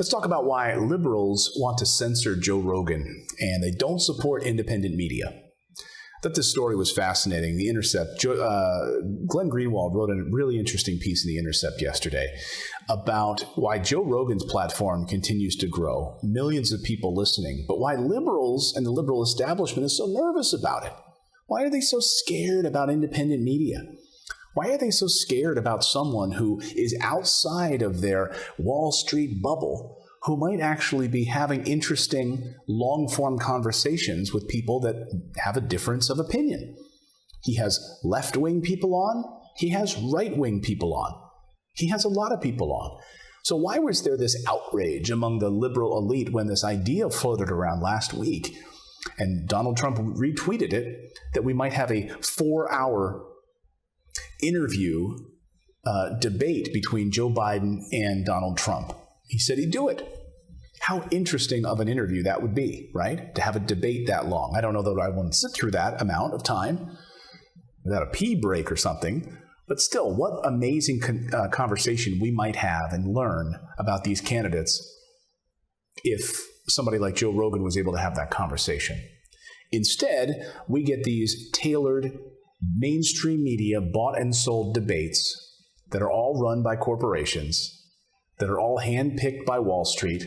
Let's talk about why liberals want to censor Joe Rogan and they don't support independent media. I thought this story was fascinating. The Intercept, Glenn Greenwald wrote a really interesting piece in The Intercept yesterday about why Joe Rogan's platform continues to grow, millions of people listening, but why liberals and the liberal establishment is so nervous about it. Why are they so scared about independent media? Why are they so scared about someone who is outside of their Wall Street bubble, who might actually be having interesting, long-form conversations with people that have a difference of opinion? He has left-wing people on. He has right-wing people on. He has a lot of people on. So why was there this outrage among the liberal elite when this idea floated around last week, and Donald Trump retweeted it, that we might have a 4-hour interview debate between Joe Biden and Donald Trump? He said he'd do it. How interesting of an interview that would be, right? To have a debate that long. I don't know that I want to sit through that amount of time without a pee break or something. But still, what amazing conversation we might have and learn about these candidates if somebody like Joe Rogan was able to have that conversation. Instead, we get these tailored mainstream media bought and sold debates that are all run by corporations, that are all handpicked by Wall Street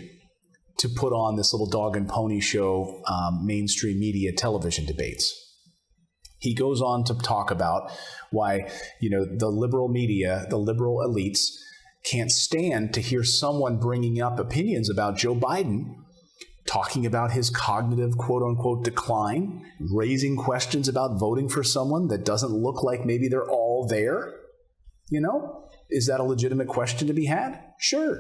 to put on this little dog and pony show mainstream media television debates. He goes on to talk about why, the liberal media, the liberal elites can't stand to hear someone bringing up opinions about Joe Biden, talking about his cognitive quote-unquote decline, raising questions about voting for someone that doesn't look like maybe they're all there. Is that a legitimate question to be had? Sure.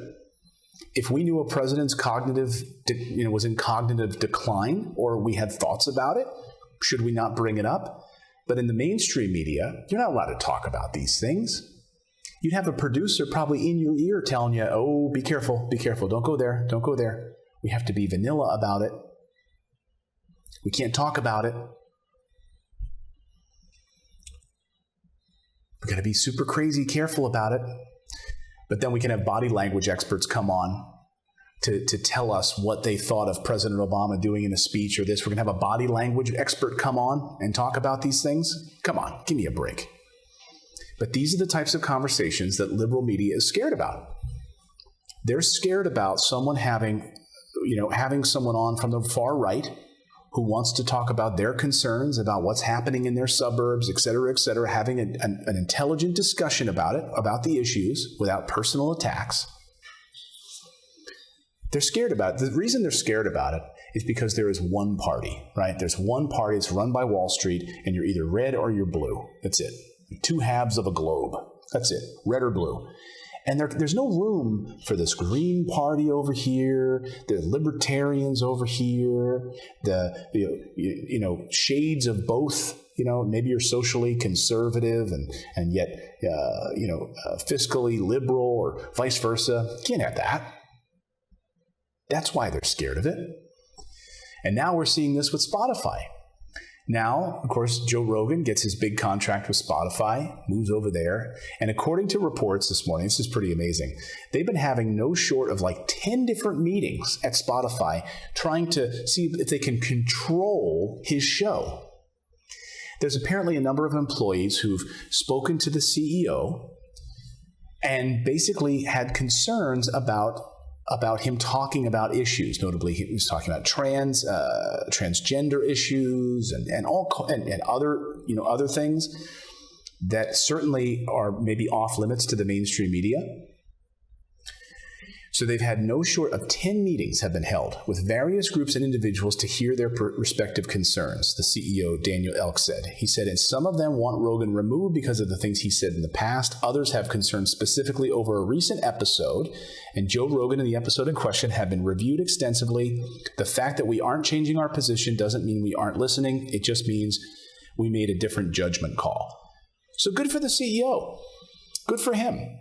If we knew a president's was in cognitive decline, or we had thoughts about it, should we not bring it up? But in the mainstream media, you're not allowed to talk about these things. You'd have a producer probably in your ear telling you, oh, be careful, don't go there, don't go there. We have to be vanilla about it. We can't talk about it. We've got to be super crazy careful about it. But then we can have body language experts come on to tell us what they thought of President Obama doing in a speech or this. We're going to have a body language expert come on and talk about these things. Come on, give me a break. But these are the types of conversations that liberal media is scared about. They're scared about someone having someone on from the far right who wants to talk about their concerns about what's happening in their suburbs, et cetera, having an intelligent discussion about it, about the issues, without personal attacks. They're scared about it. The reason they're scared about it is because there is one party, right? There's one party that's run by Wall Street, and you're either red or you're blue. That's it. Two halves of a globe. That's it. Red or blue. And there's no room for this Green Party over here, the Libertarians over here, the shades of both. Maybe you're socially conservative and yet fiscally liberal, or vice versa. You can't have that. That's why they're scared of it. And now we're seeing this with Spotify. Now, of course, Joe Rogan gets his big contract with Spotify, moves over there, and according to reports this morning, this is pretty amazing, they've been having no short of 10 different meetings at Spotify trying to see if they can control his show. There's apparently a number of employees who've spoken to the CEO and basically had concerns about him talking about issues. Notably, he was talking about transgender issues and other things that certainly are maybe off limits to the mainstream media. So they've had no short of 10 meetings have been held with various groups and individuals to hear their respective concerns, the CEO, Daniel Elk, said. He said, and some of them want Rogan removed because of the things he said in the past. Others have concerns specifically over a recent episode, and Joe Rogan and the episode in question have been reviewed extensively. The fact that we aren't changing our position doesn't mean we aren't listening. It just means we made a different judgment call. So good for the CEO. Good for him.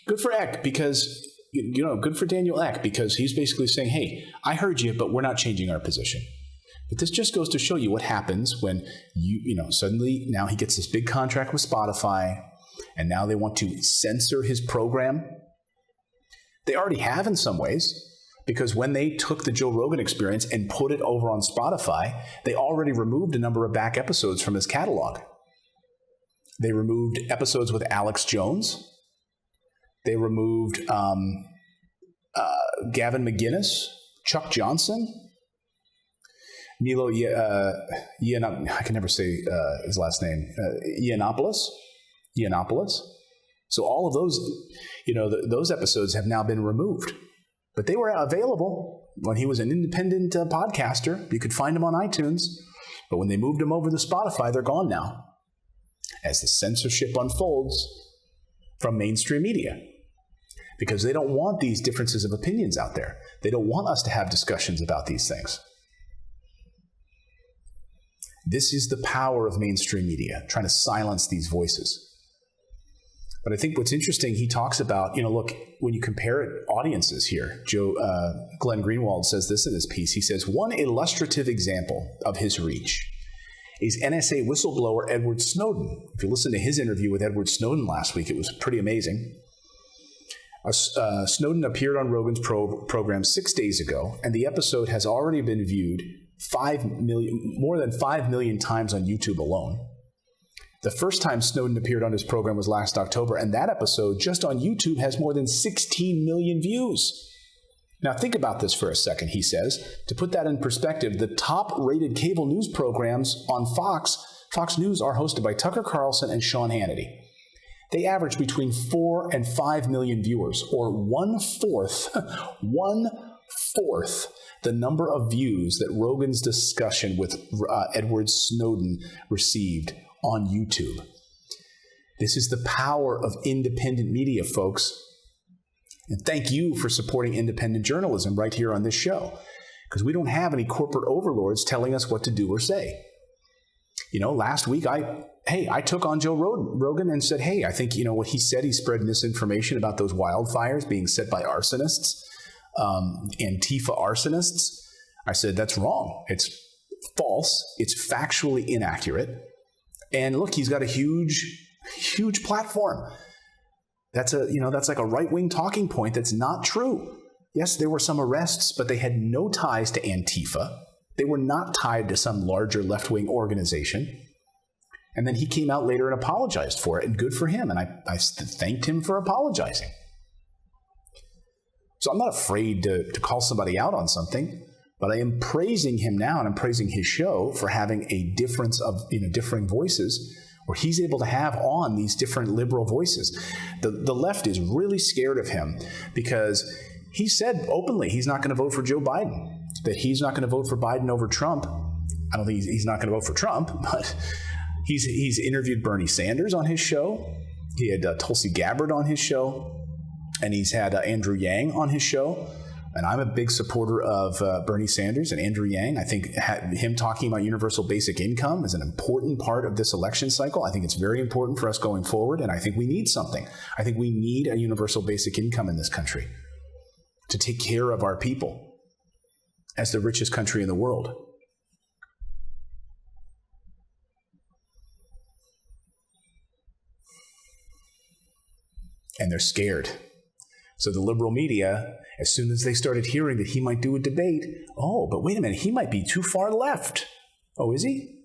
Good for Eck, because... good for Daniel Eck, because he's basically saying, hey, I heard you, but we're not changing our position. But this just goes to show you what happens when suddenly now he gets this big contract with Spotify, and now they want to censor his program. They already have in some ways, because when they took the Joe Rogan Experience and put it over on Spotify, they already removed a number of back episodes from his catalog. They removed episodes with Alex Jones. They removed Gavin McGinnis, Chuck Johnson, Milo I can never say his last name, Yiannopoulos. So all of those, those episodes have now been removed. But they were available when he was an independent podcaster. You could find them on iTunes. But when they moved them over to Spotify, they're gone now, as the censorship unfolds from mainstream media. Because they don't want these differences of opinions out there. They don't want us to have discussions about these things. This is the power of mainstream media, trying to silence these voices. But I think what's interesting, he talks about, look, when you compare audiences here, Glenn Greenwald says this in his piece. He says, one illustrative example of his reach is NSA whistleblower Edward Snowden. If you listen to his interview with Edward Snowden last week, it was pretty amazing. Snowden appeared on Rogan's program 6 days ago, and the episode has already been viewed more than 5 million times on YouTube alone. The first time Snowden appeared on his program was last October, and that episode just on YouTube has more than 16 million views. Now think about this for a second, he says. To put that in perspective, the top-rated cable news programs on Fox News are hosted by Tucker Carlson and Sean Hannity. They average between 4 and 5 million viewers, or one-fourth the number of views that Rogan's discussion with Edward Snowden received on YouTube. This is the power of independent media, folks. And thank you for supporting independent journalism right here on this show, because we don't have any corporate overlords telling us what to do or say. Last week, I took on Joe Rogan and said, hey, I think, what he said, he spread misinformation about those wildfires being set by arsonists, Antifa arsonists. I said, that's wrong. It's false. It's factually inaccurate. And look, he's got a huge platform. That's like a right-wing talking point that's not true. Yes, there were some arrests, but they had no ties to Antifa. They were not tied to some larger left-wing organization. And then he came out later and apologized for it, and good for him. And I thanked him for apologizing. So I'm not afraid to call somebody out on something, but I am praising him now, and I'm praising his show for having a difference of differing voices, where he's able to have on these different liberal voices. The left is really scared of him because he said openly he's not going to vote for Joe Biden, that he's not going to vote for Biden over Trump. I don't think he's not going to vote for Trump, but he's interviewed Bernie Sanders on his show. He had Tulsi Gabbard on his show, and he's had Andrew Yang on his show. And I'm a big supporter of Bernie Sanders and Andrew Yang. I think him talking about universal basic income is an important part of this election cycle. I think it's very important for us going forward, and I think we need something. I think we need a universal basic income in this country to take care of our people as the richest country in the world. And they're scared. So the liberal media, as soon as they started hearing that he might do a debate, but wait a minute, he might be too far left. Oh, is he?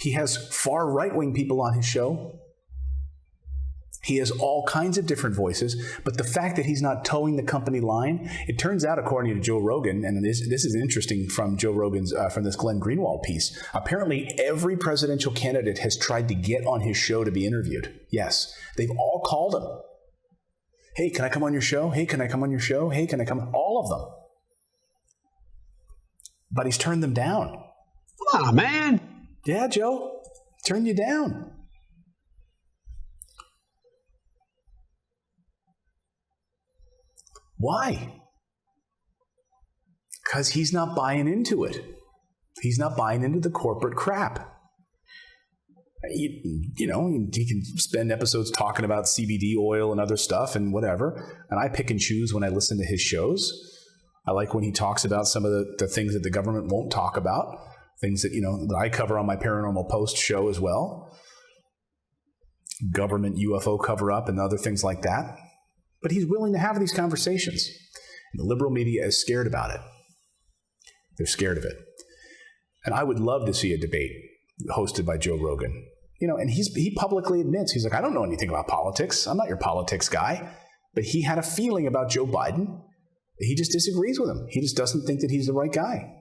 He has far right-wing people on his show. He has all kinds of different voices, but the fact that he's not towing the company line, it turns out, according to Joe Rogan, and this is interesting from Joe Rogan's, from this Glenn Greenwald piece, apparently every presidential candidate has tried to get on his show to be interviewed. Yes, they've all called him. Hey, can I come on your show? Hey, can I come on your show? Hey, can I come? All of them. But he's turned them down. Come on, man. Yeah, Joe. Turn you down. Why? Because he's not buying into it. He's not buying into the corporate crap. He can spend episodes talking about CBD oil and other stuff and whatever. And I pick and choose when I listen to his shows. I like when he talks about some of the things that the government won't talk about, things that, that I cover on my Paranormal Post show as well. Government UFO cover-up and other things like that. But he's willing to have these conversations. And the liberal media is scared about it. They're scared of it. And I would love to see a debate hosted by Joe Rogan. And he publicly admits, he's like, I don't know anything about politics. I'm not your politics guy. But he had a feeling about Joe Biden. He just disagrees with him. He just doesn't think that he's the right guy.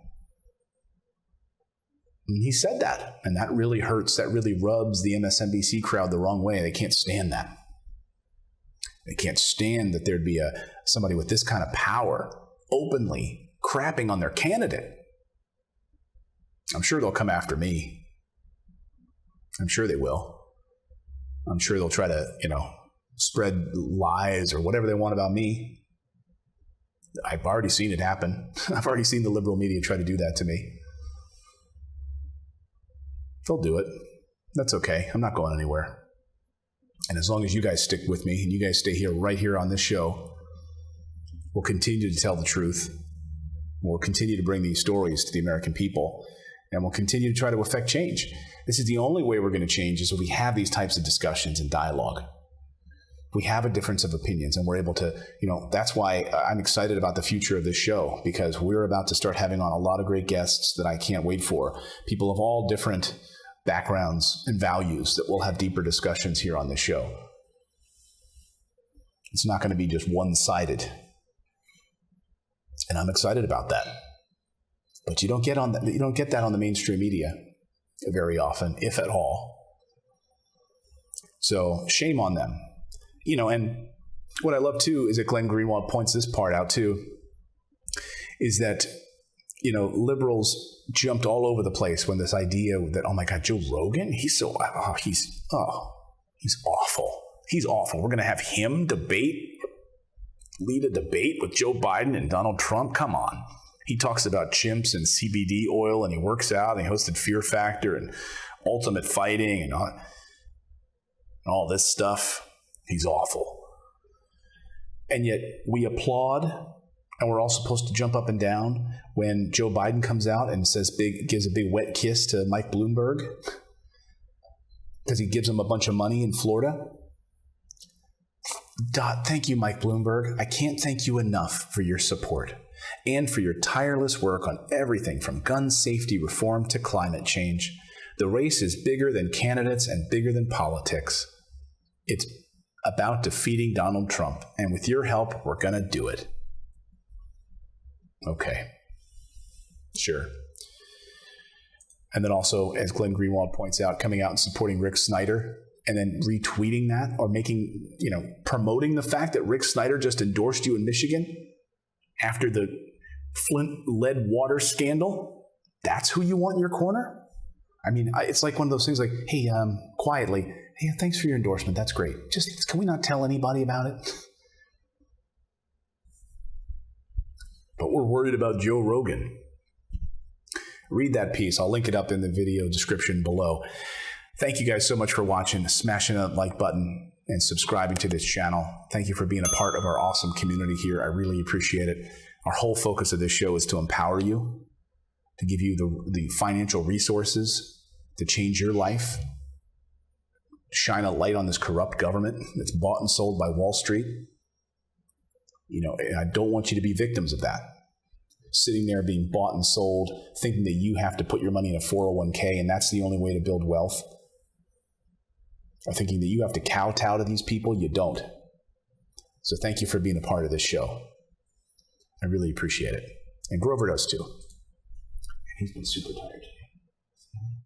And he said that. And that really hurts. That really rubs the MSNBC crowd the wrong way. They can't stand that. They can't stand that there'd be somebody with this kind of power openly crapping on their candidate. I'm sure they'll come after me. I'm sure they will. I'm sure they'll try to, spread lies or whatever they want about me. I've already seen it happen. I've already seen the liberal media try to do that to me. They'll do it. That's okay. I'm not going anywhere. And as long as you guys stick with me and you guys stay here, right here on this show, we'll continue to tell the truth. We'll continue to bring these stories to the American people, and we'll continue to try to affect change. This is the only way we're going to change, is if we have these types of discussions and dialogue. We have a difference of opinions, and we're able to, that's why I'm excited about the future of this show, because we're about to start having on a lot of great guests that I can't wait for. People of all different backgrounds and values that we'll have deeper discussions here on this show. It's not going to be just one-sided. And I'm excited about that. But you don't get that on the mainstream media very often, if at all. So shame on them. And what I love too is that Glenn Greenwald points this part out too, is that, liberals jumped all over the place when this idea that, oh my God, Joe Rogan, he's awful. He's awful. We're going to have him lead a debate with Joe Biden and Donald Trump. Come on. He talks about chimps and CBD oil, and he works out, and he hosted Fear Factor and Ultimate Fighting and all this stuff. He's awful. And yet we applaud, and we're all supposed to jump up and down when Joe Biden comes out and gives a big wet kiss to Mike Bloomberg because he gives him a bunch of money in Florida. Thank you, Mike Bloomberg. I can't thank you enough for your support and for your tireless work on everything from gun safety reform to climate change. The race is bigger than candidates and bigger than politics. It's about defeating Donald Trump, and with your help, we're going to do it. Okay. Sure. And then also, as Glenn Greenwald points out, coming out and supporting Rick Snyder and then retweeting that, or promoting the fact that Rick Snyder just endorsed you in Michigan after the Flint lead water scandal. That's who you want in your corner? I mean, it's like one of those things like, hey, quietly, hey, thanks for your endorsement. That's great. Just, can we not tell anybody about it? But we're worried about Joe Rogan. Read that piece. I'll link it up in the video description below. Thank you guys so much for watching, smashing that like button, and subscribing to this channel. Thank you for being a part of our awesome community here. I really appreciate it. Our whole focus of this show is to empower you, to give you the financial resources to change your life, shine a light on this corrupt government that's bought and sold by Wall Street. And I don't want you to be victims of that. Sitting there being bought and sold, thinking that you have to put your money in a 401k and that's the only way to build wealth. Or thinking that you have to kowtow to these people. You don't. So thank you for being a part of this show. I really appreciate it. And Grover does too. He's been super tired.